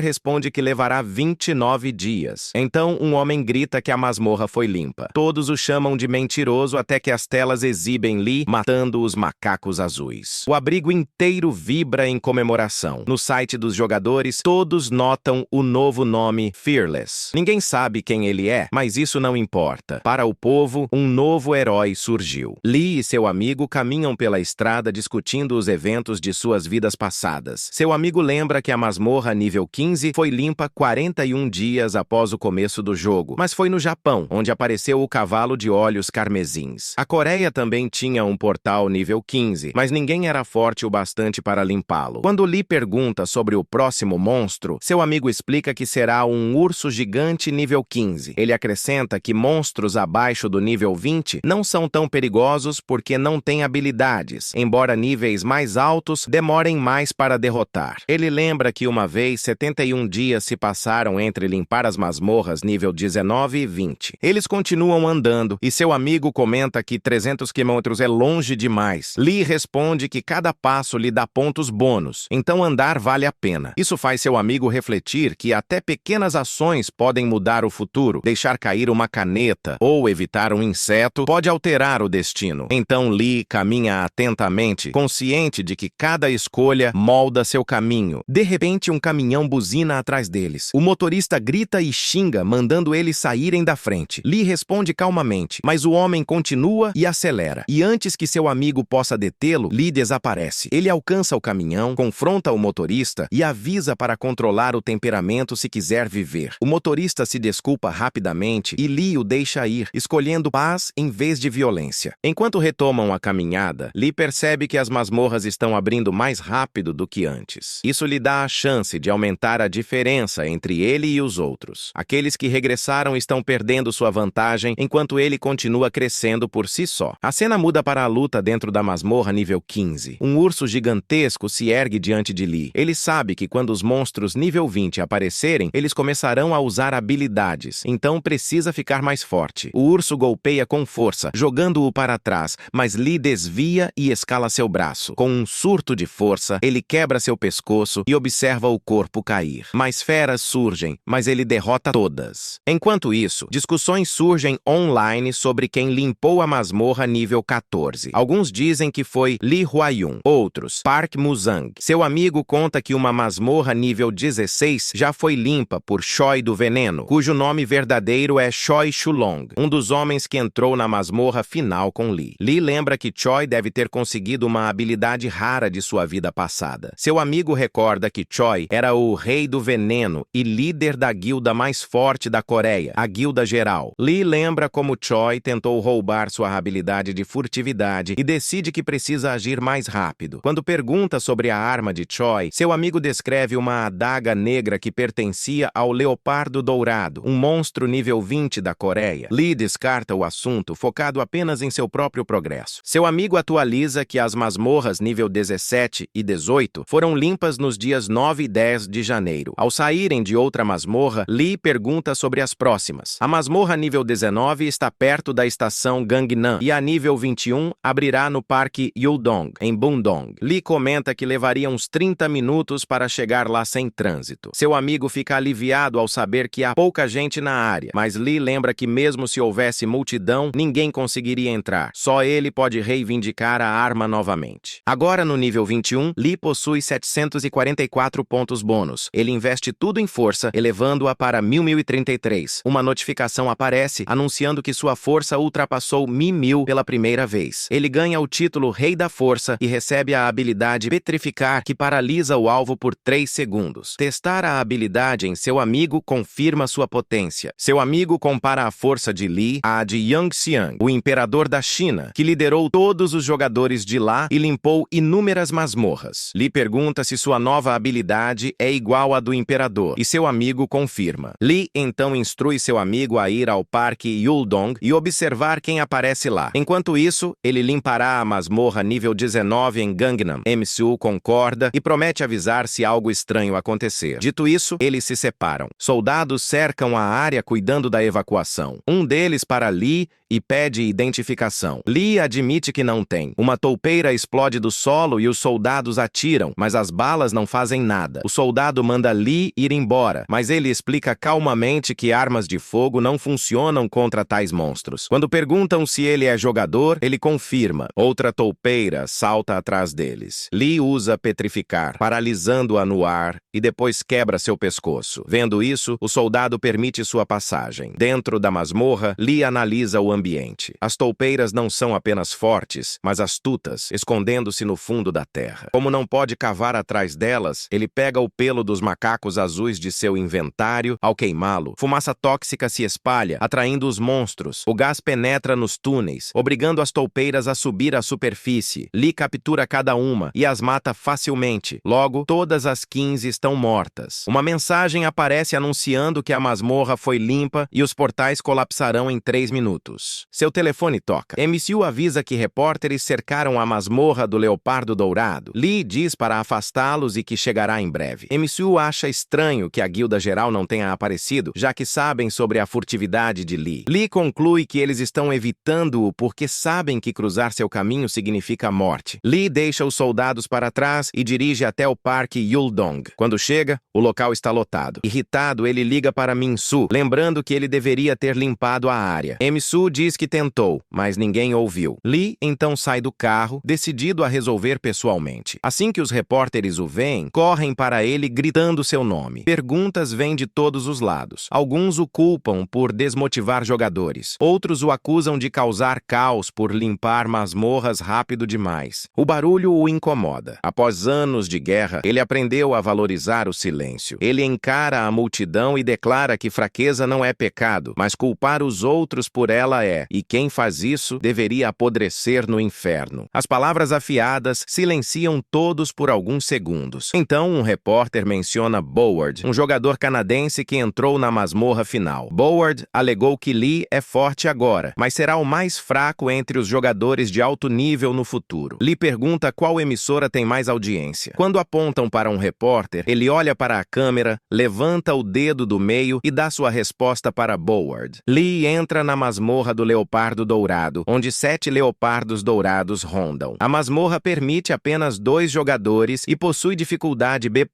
responde que levará 29 dias. Então, um homem grita que a masmorra foi limpa. Todos o chamam de mentiroso até que as telas exibem Lee matando os macacos azuis. O abrigo inteiro vibra em comemoração. No site dos jogadores, todos notam o novo nome Fearless. Ninguém sabe quem ele é, mas isso não importa. Para o povo, um novo herói surgiu. Lee e seu amigo caminham pela estrada discutindo os eventos de suas vidas passadas. Seu amigo lembra que a masmorra nível 15 foi limpa 41 dias após o começo do jogo, mas foi no Japão, onde apareceu o cavalo de olhos carmesins. A Coreia também tinha um portal nível 15, mas ninguém era forte o bastante para limpá-lo. Quando Lee pergunta sobre o próximo monstro, seu amigo explica que será um urso gigante nível 15. Ele acrescenta que monstros abaixo do nível 20 não são tão perigosos porque não têm habilidades, embora níveis mais altos demorem mais para derrotar. Ele lembra que uma vez 71 dias se passaram entre limpar as masmorras nível 19 e 20. Eles continuam andando e seu amigo comenta que 300 km é longe demais. Lee responde que cada passo lhe dá pontos bônus, então andar vale a pena. Isso faz seu amigo refletir que até pequenas ações podem mudar o futuro. Deixar cair uma caneta ou evitar um inseto pode alterar o destino. Então Lee caminha atentamente, consciente de que cada escolha molda seu caminho. De repente, um caminhão buzina atrás deles. O motorista grita e xinga, mandando eles saírem da frente. Lee responde calmamente, mas o homem continua e acelera. E antes que seu amigo possa detê-lo, Lee desaparece. Ele alcança o caminhão, confronta o motorista e avisa para controlar o temperamento se quiser viver. O motorista se desculpa rapidamente e Lee o deixa ir, escolhendo paz em vez de violência. Enquanto retomam a caminhada, Lee percebe que as masmorras estão abrindo mais rápido do que antes. Isso lhe dá a chance de aumentar a diferença entre ele e os outros. Aqueles que regressaram estão perdendo sua vantagem, enquanto ele continua crescendo por si só. A cena muda para a luta dentro da masmorra nível 15. Um urso gigantesco se ergue diante de Lee. Ele sabe que quando os monstros nível 20 aparecerem, eles começarão a usar habilidades, então precisa ficar mais forte. O urso golpeia com força, jogando-o para trás, mas Lee desvia e escala seu braço. Com um surto de força, ele quebra seu pescoço e observa o corpo cair. Mais feras surgem, mas ele derrota todas. Enquanto isso, discussões surgem online sobre quem limpou a masmorra nível 14. Alguns dizem que foi Lee Hwa-yun, outros, Park Mu-sang. Seu amigo conta que uma masmorra nível 16 já foi limpa por Choi do Veneno, cujo nome verdadeiro é Choi Shulong, um dos homens que entrou na masmorra final com Lee. Lee lembra que Choi deve ter conseguido uma habilidade rara de sua vida passada. Seu amigo recorda que Choi era o Rei do Veneno e líder da guilda mais forte da Coreia, a Guilda Geral. Lee lembra como Choi tentou roubar sua habilidade de furtividade e decide que precisa agir mais rápido. Quando pergunta sobre a arma de Choi, seu amigo descreve uma adaga negra que pertencia ao Leopardo Dourado, um monstro nível 20 da Coreia. Lee descarta o assunto, focado apenas em seu próprio progresso. Seu amigo atualiza que as masmorras nível 17 e 18 foram limpas nos dias 9 e 10 de janeiro. Ao saírem de outra masmorra, Lee pergunta sobre as próximas. A masmorra nível 19 está perto da estação Gangnam e a nível 21 abrirá no Parque Yudong, em Bundong. Lee comenta que levaria uns 30 minutos para chegar lá sem trânsito. Seu amigo fica aliviado ao saber que há pouca gente na área, mas Lee lembra que mesmo se houvesse multidão, ninguém conseguiria entrar. Só ele pode reivindicar a arma novamente. Agora no nível 21, Lee possui 744 pontos bônus. Ele investe tudo em força, elevando-a para 1033. Uma notificação aparece anunciando que sua força ultrapassou 1000 pela primeira vez. Ele ganha o título Rei da Força e recebe a habilidade Petrificar, que paralisa o alvo por 3 segundos. Testar a habilidade em seu amigo confirma sua potência. Seu amigo compara a força de Lee à de Yang Xiang, o imperador da China, que liderou todos os jogadores de lá e limpou inúmeras masmorras. Lee pergunta se sua nova habilidade é igual à do imperador, e seu amigo confirma. Lee então instrui seu amigo a ir ao Parque Yuldong e observar quem aparece lá. Enquanto isso, ele limpará a masmorra nível 19 em Gangnam. MCU concorda e promete avisar se algo estranho acontecer. Dito isso, eles se separam. Soldados cercam a área cuidando da evacuação. Um deles para Lee e pede identificação. Lee admite que que não tem. Uma toupeira explode do solo e os soldados atiram, mas as balas não fazem nada. O soldado manda Lee ir embora, mas ele explica calmamente que armas de fogo não funcionam contra tais monstros. Quando perguntam se ele é jogador, ele confirma. Outra toupeira salta atrás deles. Lee usa petrificar, paralisando-a no ar e depois quebra seu pescoço. Vendo isso, o soldado permite sua passagem. Dentro da masmorra, Lee analisa o ambiente. As toupeiras não são apenas fortes, mas astutas, escondendo-se no fundo da terra. Como não pode cavar atrás delas, ele pega o pelo dos macacos azuis de seu inventário. Ao queimá-lo, fumaça tóxica se espalha, atraindo os monstros. O gás penetra nos túneis, obrigando as toupeiras a subir à superfície. Lee captura cada uma e as mata facilmente. Logo, todas as 15 estão mortas. Uma mensagem aparece anunciando que a masmorra foi limpa e os portais colapsarão em 3 minutos. Seu telefone toca. MCU avisa que repórteres cercaram a masmorra do Leopardo Dourado. Lee diz para afastá-los e que chegará em breve. MCU acha estranho que a Guilda Geral não tenha aparecido, já que sabem sobre a furtividade de Lee. Lee conclui que eles estão evitando-o porque sabem que cruzar seu caminho significa morte. Lee deixa os soldados para trás e dirige até o Parque Yuldong. Quando chega, o local está lotado. Irritado, ele liga para Min-Su, lembrando que ele deveria ter limpado a área. M-Su diz que tentou, mas ninguém ouviu. Lee então sai do carro, decidido a resolver pessoalmente. Assim que os repórteres o veem, correm para ele gritando seu nome. Perguntas vêm de todos os lados. Alguns o culpam por desmotivar jogadores. Outros o acusam de causar caos por limpar masmorras rápido demais. O barulho o incomoda. Após anos de guerra, ele aprendeu a valorizar o silêncio. Ele encara a multidão e declara que fraqueza não é pecado, mas culpar os outros por ela é, e quem faz isso deveria apodrecer no inferno. As palavras afiadas silenciam todos por alguns segundos. Então, um repórter menciona Boward, um jogador canadense que entrou na masmorra final. Boward alegou que Lee é forte agora, mas será o mais fraco entre os jogadores de alto nível no futuro. Lee pergunta qual emissora tem mais audiência. Quando apontam para um repórter, ele olha para a câmera, levanta o dedo do meio e dá sua resposta para Boward. Lee entra na masmorra do Leopardo Dourado, onde 7 leopardos dourados rondam. A masmorra permite apenas 2 jogadores e possui dificuldade B+,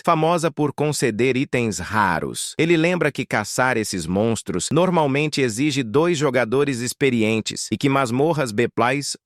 famosa por conceder itens raros. Ele lembra que caçar esses monstros normalmente exige 2 jogadores experientes e que masmorras B+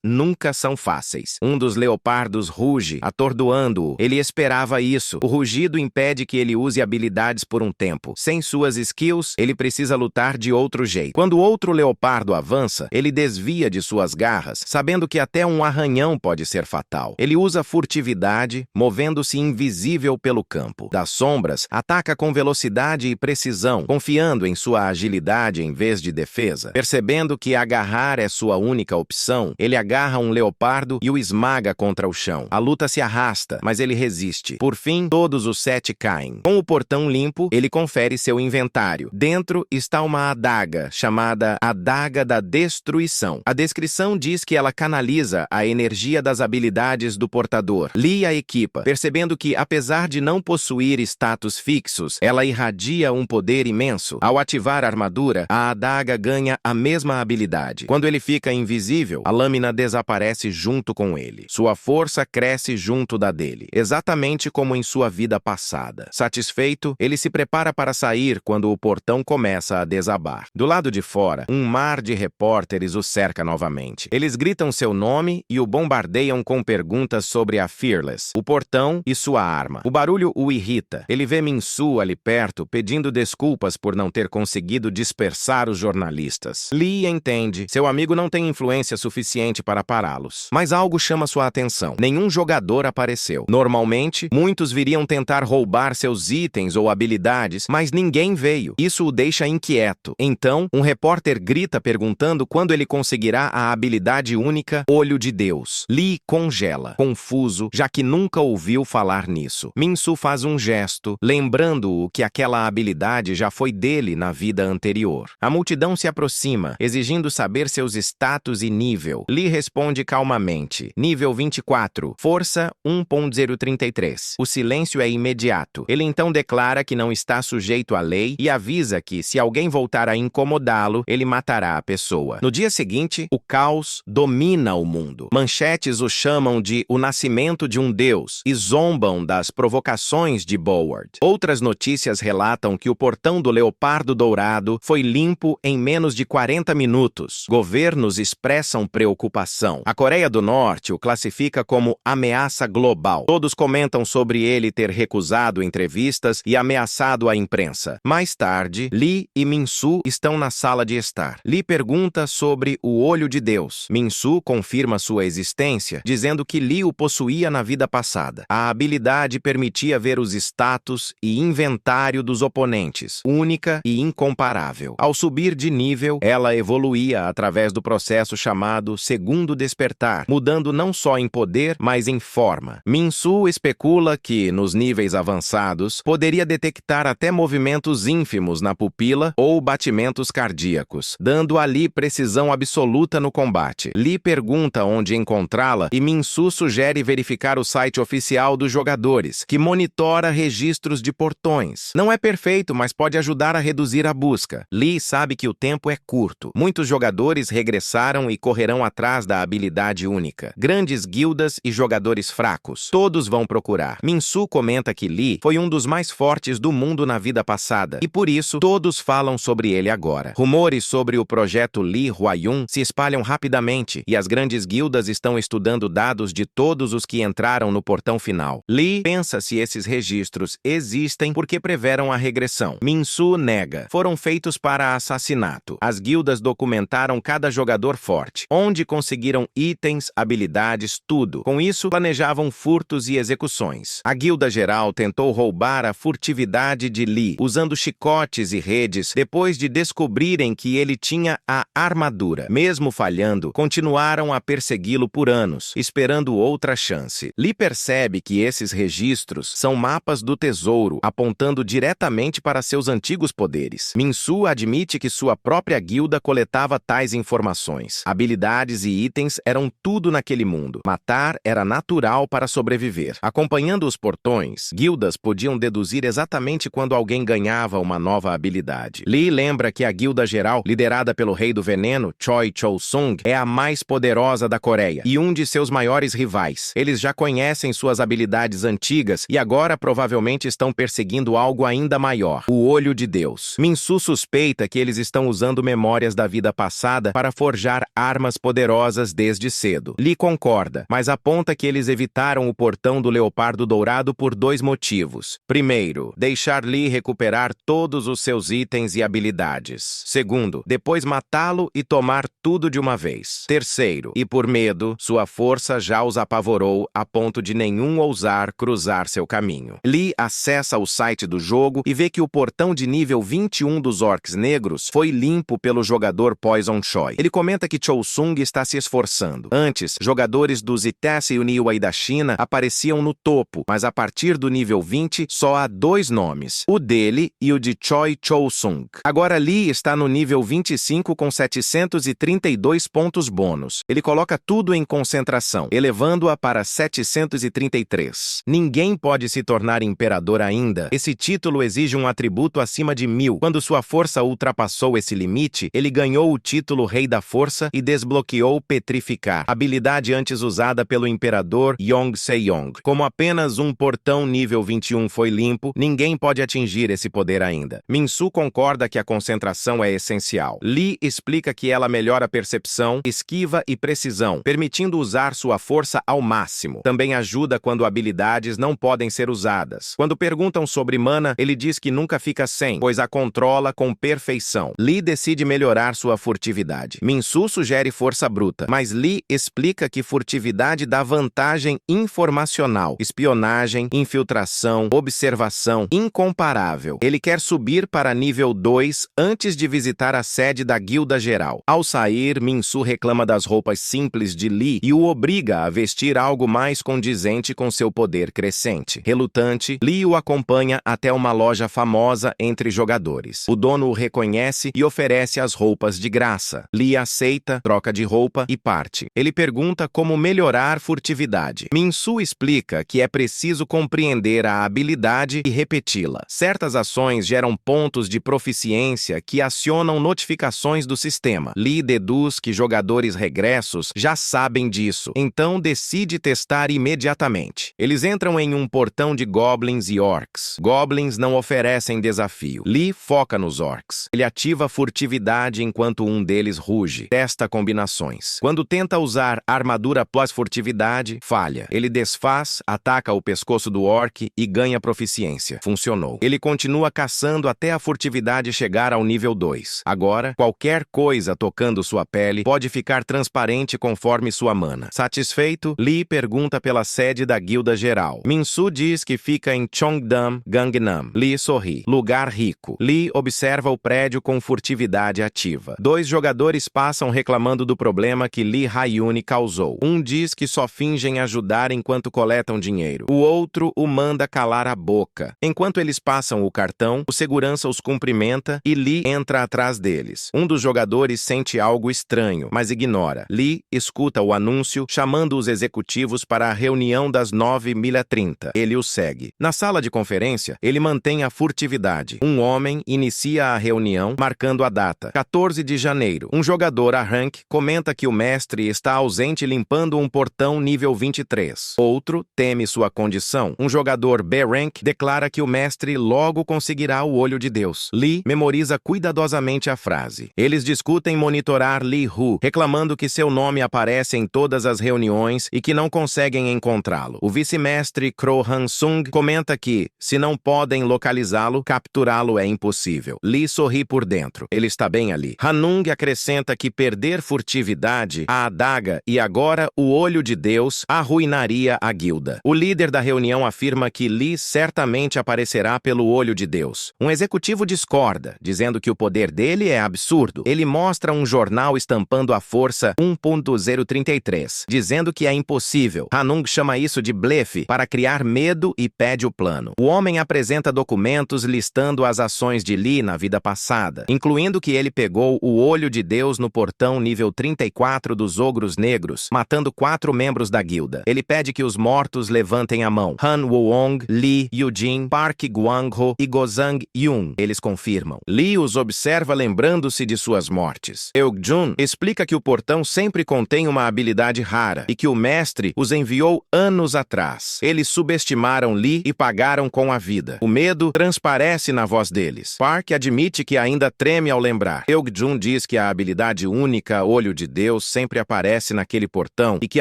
nunca são fáceis. Um dos leopardos ruge, atordoando-o. Ele esperava isso. O rugido impede que ele use habilidades por um tempo. Sem suas skills, ele precisa lutar de outro jeito. Quando outro leopardo avança, ele desvia de suas garras, sabendo que até um arranhão pode ser fatal. Ele usa furtividade, movendo-se invisível pelo campo. Das sombras, ataca com velocidade e precisão, confiando em sua agilidade em vez de defesa. Percebendo que agarrar é sua única opção, ele agarra um leopardo e o esmaga contra o chão. A luta se arrasta, mas ele resiste. Por fim, todos os 7 caem. Com o portão limpo, ele confere seu inventário. Dentro está uma adaga, chamada Adaga da Destruição. A descrição diz que ela canaliza a energia das habilidades do portador. Lee a equipa, percebendo que, apesar de não possuir status fixos, ela irradia um poder imenso. Ao ativar a armadura, a adaga ganha a mesma habilidade. Quando ele fica invisível, a lâmina desaparece junto com ele. Sua força cresce junto da dele, exatamente como em sua vida passada. Satisfeito, ele se prepara para sair quando o portão começa a desabar. Do lado de fora, um mar de repórteres o cerca novamente. Eles gritam seu nome e o bombardeiam com perguntas sobre a Fearless, o portão e sua arma. O barulho o irrita. Ele vê Min-Su ali perto, pedindo desculpas por não ter conseguido dispersar os jornalistas. Lee entende. Seu amigo não tem influência suficiente para pará-los. Mas algo chama sua atenção. Nenhum jogador apareceu. Normalmente, muitos viriam tentar roubar seus itens ou habilidades, mas ninguém veio. Isso o deixa inquieto. Então, um repórter grita perguntando quando ele conseguirá a habilidade única Olho de Deus. Lee congela, confuso, já que nunca ouviu falar nisso. Min-Su faz um gesto, lembrando-o que aquela habilidade já foi dele na vida anterior. A multidão se aproxima, exigindo saber seus status e nível. Lee responde calmamente. Nível 24, força 1.033. O silêncio é imediato. Ele então declara que não está sujeito à lei e avisa que, se alguém voltar a incomodá-lo, ele matará a pessoa. No dia seguinte, o caos domina domina o mundo. Manchetes o chamam de o nascimento de um deus e zombam das provocações de Boward. Outras notícias relatam que o portão do Leopardo Dourado foi limpo em menos de 40 minutos. Governos expressam preocupação. A Coreia do Norte o classifica como ameaça global. Todos comentam sobre ele ter recusado entrevistas e ameaçado a imprensa. Mais tarde, Lee e Min-soo estão na sala de estar. Lee pergunta sobre o olho de Deus. Min-soo confirma sua existência, dizendo que Lee o possuía na vida passada. A habilidade permitia ver os status e inventário dos oponentes, única e incomparável. Ao subir de nível, ela evoluía através do processo chamado Segundo Despertar, mudando não só em poder, mas em forma. Min-soo especula que, nos níveis avançados, poderia detectar até movimentos ínfimos na pupila ou batimentos cardíacos, dando a Lee precisão absoluta no combate. Lee pergunta onde encontrá-la e Min-soo sugere verificar o site oficial dos jogadores, que monitora registros de portões. Não é perfeito, mas pode ajudar a reduzir a busca. Lee sabe que o tempo é curto. Muitos jogadores regressaram e correrão atrás da habilidade única. Grandes guildas e jogadores fracos. Todos vão procurar. Min-soo comenta que Lee foi um dos mais fortes do mundo na vida passada, e por isso todos falam sobre ele agora. Rumores sobre o projeto Lee Hwa-yun se espalham rapidamente, e as grandes guildas estão estudando dados de todos os que entraram no portão final. Lee pensa se esses registros existem porque preveram a regressão. Min-soo nega. Foram feitos para assassinato. As guildas documentaram cada jogador forte, onde conseguiram itens, habilidades, tudo. Com isso, planejavam furtos e execuções. A guilda geral tentou roubar a furtividade de Lee, usando chicotes e redes, depois de descobrirem que ele tinha a armadura. Mesmo falhando, continuaram a persegui-lo por anos, esperando outra chance. Lee percebe que esses registros são mapas do tesouro, apontando diretamente para seus antigos poderes. Min-soo admite que sua própria guilda coletava tais informações. Habilidades e itens eram tudo naquele mundo. Matar era natural para sobreviver. Acompanhando os portões, guildas podiam deduzir exatamente quando alguém ganhava uma nova habilidade. Lee lembra que a guilda geral, liderada pelo rei do veneno, Choi Chol-sung, é a mais poderosa da Coreia e um de seus maiores rivais. Eles já conhecem suas habilidades antigas e agora provavelmente estão perseguindo algo ainda maior, o olho de Deus. Min-soo suspeita que eles estão usando memórias da vida passada para forjar armas poderosas desde cedo. Lee concorda, mas aponta que eles evitaram o portão do Leopardo Dourado por dois motivos. Primeiro, deixar Lee recuperar todos os seus itens e habilidades. Segundo, depois matá-lo e tomar tudo de uma vez. Terceiro, e por medo, sua força já os apavorou a ponto de nenhum ousar cruzar seu caminho. Lee acessa o site do jogo e vê que o portão de nível 21 dos Orcs Negros foi limpo pelo jogador Poison Choi. Ele comenta que Chol-sung está se esforçando. Antes, jogadores do Zitese Uniwa e da China apareciam no topo, mas a partir do nível 20 só há dois nomes, o dele e o de Choi Chol-sung. Agora Lee está no nível 25 com 732 pontos bônus. Ele coloca tudo em concentração, elevando-a para 733. Ninguém pode se tornar imperador ainda. Esse título exige um atributo acima de 1000. Quando sua força ultrapassou esse limite, ele ganhou o título Rei da Força e desbloqueou Petrificar, habilidade antes usada pelo imperador Yong Se-yong. Como apenas um portão nível 21 foi limpo, ninguém pode atingir esse poder ainda. Min-soo concorda que a concentração é essencial. Lee explica que ela melhora percepção, esquiva e precisão, permitindo usar sua força ao máximo. Também ajuda quando habilidades não podem ser usadas. Quando perguntam sobre mana, ele diz que nunca fica sem, pois a controla com perfeição. Lee decide melhorar sua furtividade. Min-soo sugere força bruta, mas Lee explica que furtividade dá vantagem informacional, espionagem, infiltração, observação, incomparável. Ele quer subir para nível 2 antes de visitar a sede da guilda geral. Ao sair, Min-soo reclama das roupas simples de Lee e o obriga a vestir algo mais condizente com seu poder crescente. Relutante, Lee o acompanha até uma loja famosa entre jogadores. O dono o reconhece e oferece as roupas de graça. Lee aceita, troca de roupa e parte. Ele pergunta como melhorar furtividade. Min-soo explica que é preciso compreender a habilidade e repeti-la. Certas ações geram pontos de proficiência que acionam notificações do sistema. Lee deduz que jogadores jogadores regressos já sabem disso, então decide testar imediatamente. Eles entram em um portão de goblins e orcs. Goblins não oferecem desafio. Lee foca nos orcs. Ele ativa a furtividade enquanto um deles ruge. Testa combinações. Quando tenta usar armadura plus furtividade, falha. Ele desfaz, ataca o pescoço do orc e ganha proficiência. Funcionou. Ele continua caçando até a furtividade chegar ao nível 2. Agora, qualquer coisa tocando sua pele pode ficar transparente conforme sua mana. Satisfeito, Lee pergunta pela sede da guilda geral. Min-Su diz que fica em Cheongdam, Gangnam. Lee sorri. Lugar rico. Lee observa o prédio com furtividade ativa. 2 jogadores passam reclamando do problema que Lee Hyun causou. Um diz que só fingem ajudar enquanto coletam dinheiro. O outro o manda calar a boca. Enquanto eles passam o cartão, o segurança os cumprimenta e Lee entra atrás deles. Um dos jogadores sente algo estranho, mas ignora. Lee escuta o anúncio chamando os executivos para a reunião das 9h30. Ele os segue. Na sala de conferência, ele mantém a furtividade. Um homem inicia a reunião, marcando a data, 14 de janeiro. Um jogador, a rank, comenta que o mestre está ausente limpando um portão nível 23. Outro teme sua condição. Um jogador, B-rank, declara que o mestre logo conseguirá o olho de Deus. Lee memoriza cuidadosamente a frase. Eles discutem monitorar Lee Hu, reclamando que seu nome aparece em todas as reuniões e que não conseguem encontrá-lo. O vice-mestre Kro Han-sung comenta que, se não podem localizá-lo, capturá-lo é impossível. Lee sorri por dentro. Ele está bem ali. Hanung acrescenta que perder furtividade, a adaga e agora o olho de Deus arruinaria a guilda. O líder da reunião afirma que Lee certamente aparecerá pelo olho de Deus. Um executivo discorda, dizendo que o poder dele é absurdo. Ele mostra um jornal estampando a força 1.033, dizendo que é impossível. Hanung chama isso de blefe para criar medo e pede o plano. O homem apresenta documentos listando as ações de Lee na vida passada, incluindo que ele pegou o olho de Deus no portão nível 34 dos Ogros Negros, matando 4 membros da guilda. Ele pede que os mortos levantem a mão. Han Woo-ong, Lee, Eugene, Park Gwang-ho e Gozang Yoon. Eles confirmam. Lee os observa lembrando-se de suas mortes. Eug-jun explica que o portão sempre contém uma habilidade rara e que o mestre os enviou anos atrás. Eles subestimaram Lee e pagaram com a vida. O medo transparece na voz deles. Park admite que ainda treme ao lembrar. Eug-jun diz que a habilidade única, Olho de Deus, sempre aparece naquele portão e que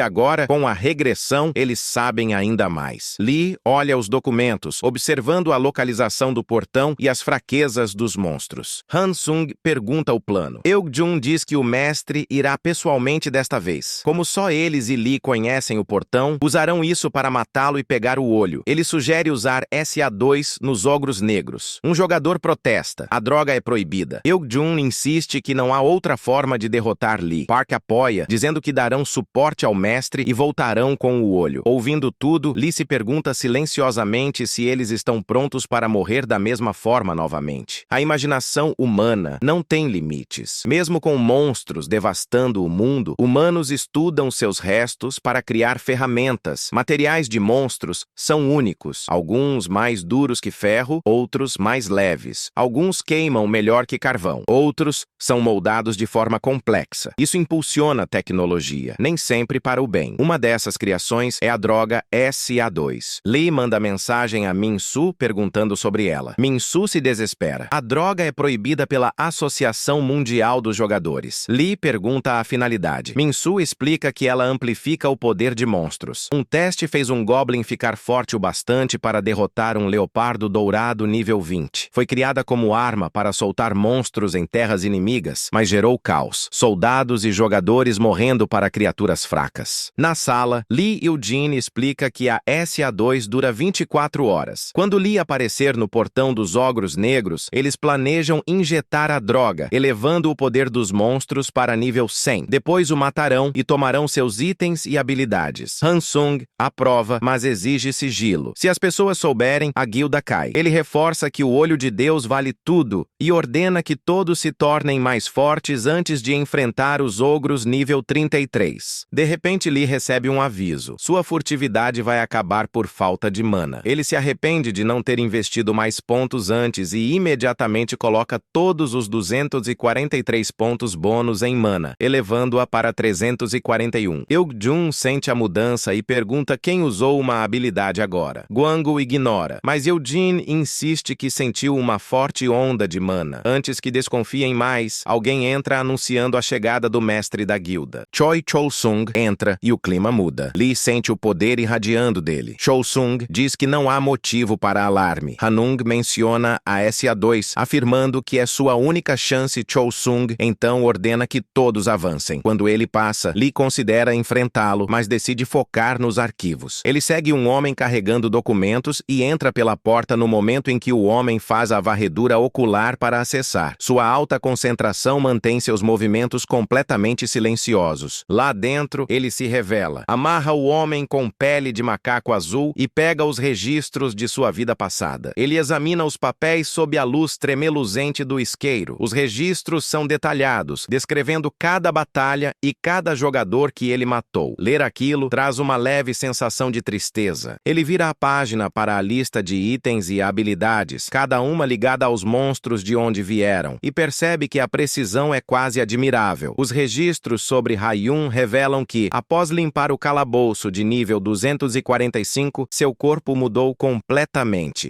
agora, com a regressão, eles sabem ainda mais. Lee olha os documentos, observando a localização do portão e as fraquezas dos monstros. Han-sung pergunta o plano. Eug-jun diz que o mestre irá pessoalmente desta vez. Como só eles e Lee conhecem o portão, usarão isso para matá-lo e pegar o olho. Ele sugere usar SA2 nos Ogros Negros. Um jogador protesta. A droga é proibida. Eug-jun insiste que não há outra forma de derrotar Lee. Park apoia, dizendo que darão suporte ao mestre e voltarão com o olho. Ouvindo tudo, Lee se pergunta silenciosamente se eles estão prontos para morrer da mesma forma novamente. A imaginação humana não tem limites. Mesmo com monstros devastando o mundo, humanos estudam seus restos para criar ferramentas. Materiais de monstros são únicos, alguns mais duros que ferro, outros mais leves. Alguns queimam melhor que carvão, outros são moldados de forma complexa. Isso impulsiona a tecnologia, nem sempre para o bem. Uma dessas criações é a droga SA2. Lee manda mensagem a Min-Su perguntando sobre ela. Min-Su se desespera. A droga é proibida pela Associação Mundial dos Jogadores. Lee pergunta a finalidade. Min-Su explica que ela amplifica o poder de monstros. Um teste fez um Goblin ficar forte o bastante para derrotar um Leopardo Dourado nível 20. Foi criada como arma para soltar monstros em terras inimigas, mas gerou caos. Soldados e jogadores morrendo para criaturas fracas. Na sala, Lee Eugene explica que a SA2 dura 24 horas. Quando Lee aparecer no portão dos Ogros Negros, eles planejam injetar a droga, elevando o poder dos monstros para nível 100. Depois o matarão e tomarão seus itens e habilidades. Han-sung aprova, mas exige sigilo. Se as pessoas souberem, a guilda cai. Ele reforça que o olho de Deus vale tudo e ordena que todos se tornem mais fortes antes de enfrentar os ogros nível 33. De repente, Lee recebe um aviso. Sua furtividade vai acabar por falta de mana. Ele se arrepende de não ter investido mais pontos antes e imediatamente coloca todos os 243 pontos bônus em mana, elevando elevando-a para 341. Yeok-jun sente a mudança e pergunta quem usou uma habilidade agora. Gwang-woo ignora, mas Yeojin insiste que sentiu uma forte onda de mana. Antes que desconfiem mais, alguém entra anunciando a chegada do mestre da guilda. Choi Chol-sung entra e o clima muda. Lee sente o poder irradiando dele. Chol-sung diz que não há motivo para alarme. Hanung menciona a SA2, afirmando que é sua única chance. Chol-sung então ordena que todos avancem. Quando ele passa, Lee considera enfrentá-lo, mas decide focar nos arquivos. Ele segue um homem carregando documentos e entra pela porta no momento em que o homem faz a varredura ocular para acessar. Sua alta concentração mantém seus movimentos completamente silenciosos. Lá dentro, ele se revela. Amarra o homem com pele de macaco azul e pega os registros de sua vida passada. Ele examina os papéis sob a luz tremeluzente do isqueiro. Os registros são detalhados, descrevendo cada batalha e cada jogador que ele matou. Ler aquilo traz uma leve sensação de tristeza. Ele vira a página para a lista de itens e habilidades, cada uma ligada aos monstros de onde vieram, e percebe que a precisão é quase admirável. Os registros sobre Ha-yun revelam que, após limpar o calabouço de nível 245, seu corpo mudou completamente.